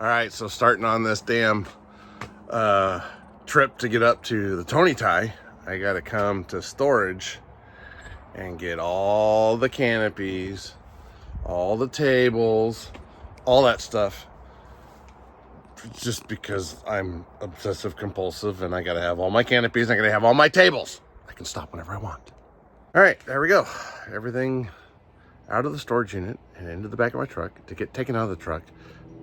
All right, so starting on this damn trip to get up to the Tony Tai, I gotta come to storage and get all the canopies, all the tables, all that stuff. Just because I'm obsessive compulsive and I gotta have all my canopies, I gotta have all my tables. I can stop whenever I want. All right, there we go. Everything out of the storage unit and into the back of my truck to get taken out of the truck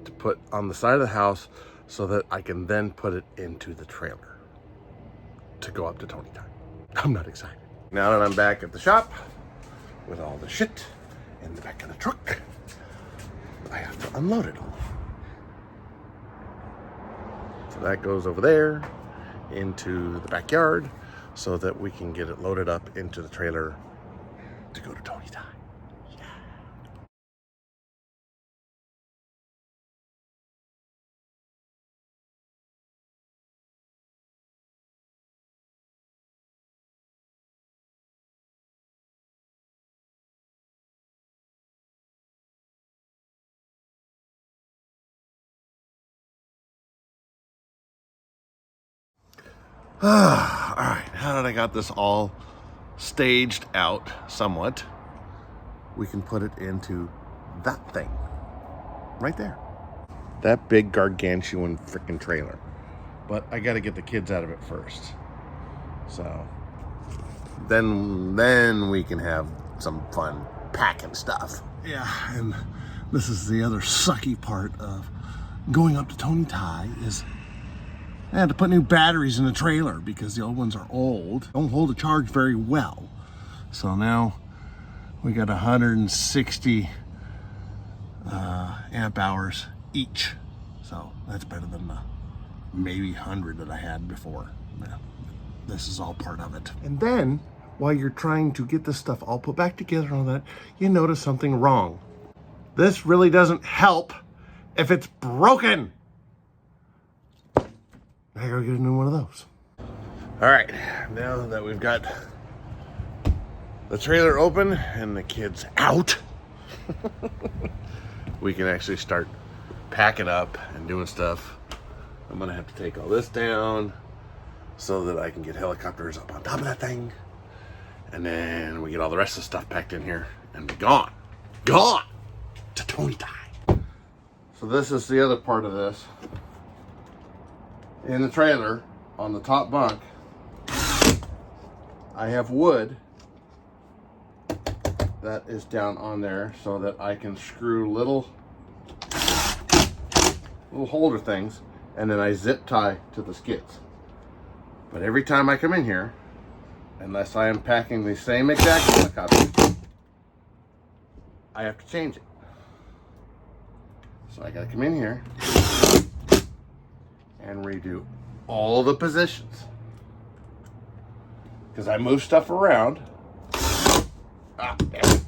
to put on the side of the house so that I can then put it into the trailer to go up to Tony Tai. I'm not excited. Now that I'm back at the shop with all the shit in the back of the truck, I have to unload it all. So that goes over there into the backyard so that we can get it loaded up into the trailer to go to Tony Tai. All right, now that I got this all staged out somewhat, we can put it into that thing right there. That big gargantuan freaking trailer. But I got to get the kids out of it first. So then we can have some fun packing stuff. Yeah, and this is the other sucky part of going up to Tony Tai is I had to put new batteries in the trailer because the old ones are old. Don't hold a charge very well. So now we got 160 amp hours each. So that's better than the maybe 100 that I had before. Yeah, this is all part of it. And then while you're trying to get this stuff all put back together and all that, you notice something wrong. This really doesn't help if it's broken. I gotta get a new one of those. All right, now that we've got the trailer open and the kids out, we can actually start packing up and doing stuff. I'm gonna have to take all this down so that I can get helicopters up on top of that thing. And then we get all the rest of the stuff packed in here and be gone to Tony Tai. So this is the other part of this. In the trailer, on the top bunk, I have wood that is down on there so that I can screw little holder things, and then I zip tie to the skids. But every time I come in here, unless I am packing the same exact helicopter, I have to change it. So I gotta come in here and redo all the positions because I move stuff around. Damn it.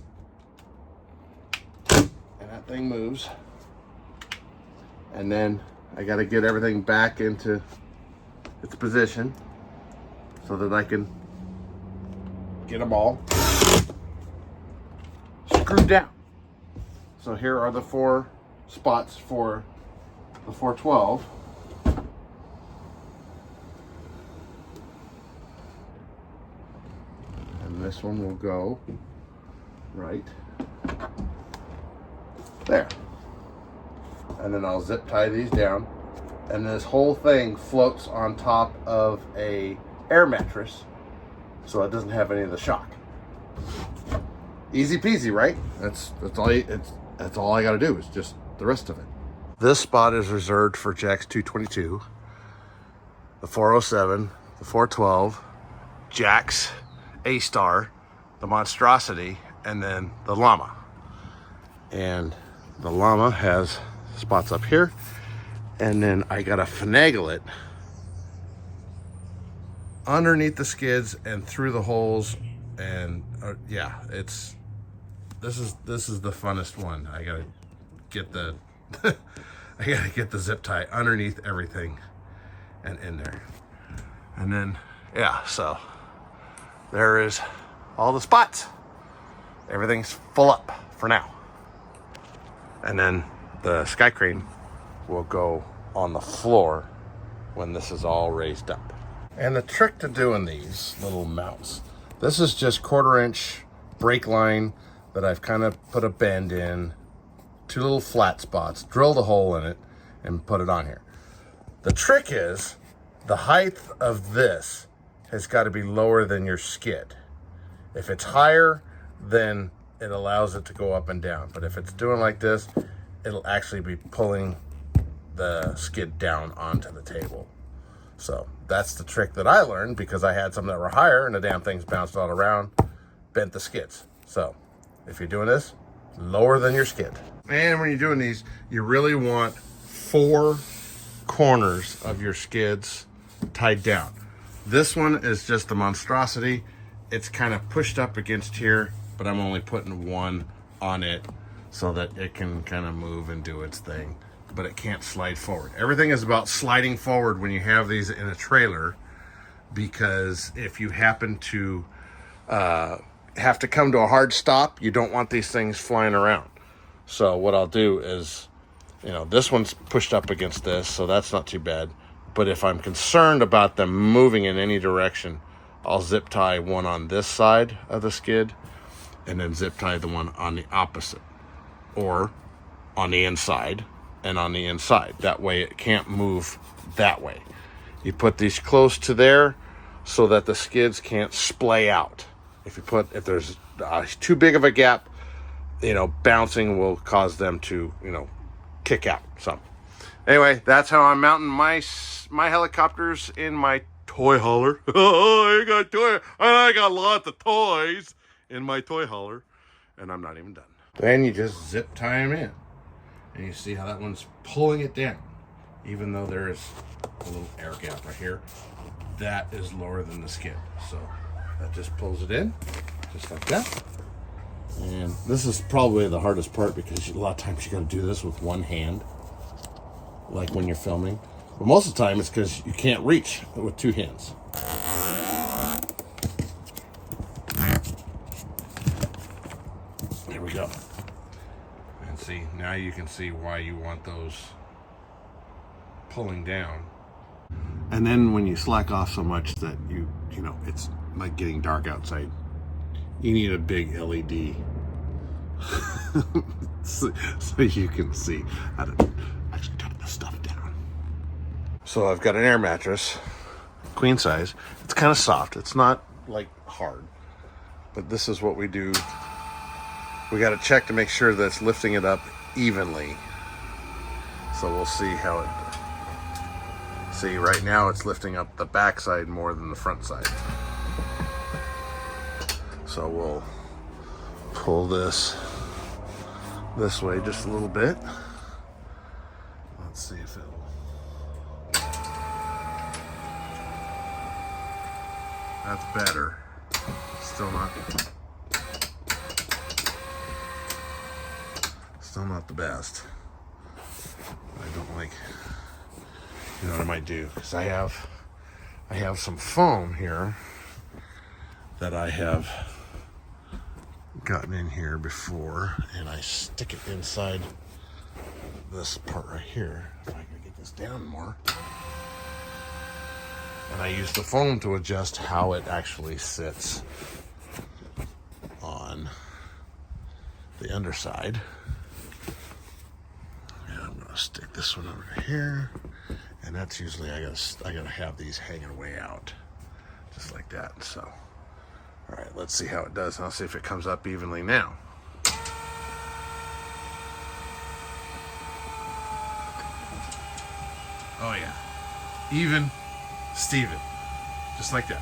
And that thing moves, and then I got to get everything back into its position so that I can get them all screwed down. So here are the 4 spots for the 412. This one will go right there. And then I'll zip tie these down. And this whole thing floats on top of a air mattress so it doesn't have any of the shock. Easy peasy, right? That's all I gotta do is just the rest of it. This spot is reserved for Jack's 222, the 407, the 412, Jack's A-Star, the Monstrosity, and then the Llama. And the Llama has spots up here, and then I gotta finagle it underneath the skids and through the holes, and yeah, this is the funnest one. I gotta get the I gotta get the zip tie underneath everything and in there, and then yeah, so there is all the spots. Everything's full up for now. And then the sky crane will go on the floor when this is all raised up. And the trick to doing these little mounts, this is just 1/4-inch brake line that I've kind of put a bend in, 2 little flat spots, drilled a hole in it, and put it on here. The trick is the height of this has got to be lower than your skid. If it's higher, then it allows it to go up and down. But if it's doing like this, it'll actually be pulling the skid down onto the table. So that's the trick that I learned, because I had some that were higher and the damn things bounced all around, bent the skids. So if you're doing this, lower than your skid. And when you're doing these, you really want 4 corners of your skids tied down. This one is just the monstrosity. It's kind of pushed up against here, but I'm only putting 1 on it so that it can kind of move and do its thing, but it can't slide forward. Everything is about sliding forward when you have these in a trailer, because if you happen to have to come to a hard stop, you don't want these things flying around. So what I'll do is, you know, this one's pushed up against this, so that's not too bad. But if I'm concerned about them moving in any direction, I'll zip tie one on this side of the skid and then zip tie the one on the opposite, or on the inside and on the inside. That way it can't move that way. You put these close to there so that the skids can't splay out. If there's too big of a gap, you know, bouncing will cause them to, you know, kick out. So anyway, that's how I'm mounting my helicopters in my toy hauler. Oh, I got lots of toys in my toy hauler, and I'm not even done. Then you just zip tie them in, and you see how that one's pulling it down, even though there is a little air gap right here. That is lower than the skid, so that just pulls it in, just like that. And this is probably the hardest part, because a lot of times you got to do this with one hand, like when you're filming. But most of the time it's because you can't reach with 2 hands. There we go. And see, now you can see why you want those pulling down. And then when you slack off so much that you know, it's like getting dark outside, you need a big LED so you can see how to actually tuck this stuff down. So I've got an air mattress, queen size. It's kind of soft. It's not like hard, but this is what we do. We got to check to make sure that it's lifting it up evenly. So we'll see how it. See, right now it's lifting up the back side more than the front side. So we'll pull this way just a little bit. Let's see if it'll. That's better. Still not the best. I don't like. You know what I might do? Because I have some foam here that I have gotten in here before, and I stick it inside this part right here. If I can get this down more. And I use the foam to adjust how it actually sits on the underside. And I'm gonna stick this one over here. And that's usually, I gotta have these hanging way out, just like that. So, all right, let's see how it does. I'll see if it comes up evenly now. Oh yeah, even Steven, just like that.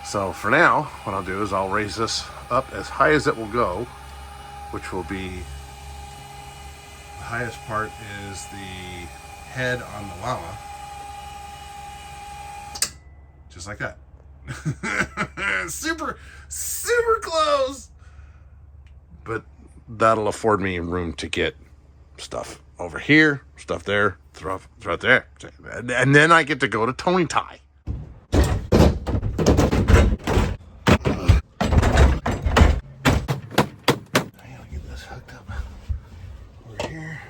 So for now, what I'll do is I'll raise this up as high as it will go, which will be, the highest part is the head on the llama, just like that. super close, but that'll afford me room to get stuff over here, stuff there, stuff there, and then I get to go to Tony Tai. I gotta get this hooked up over here.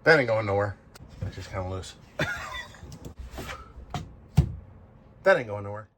That ain't going nowhere. That's just kind of loose. That ain't going nowhere.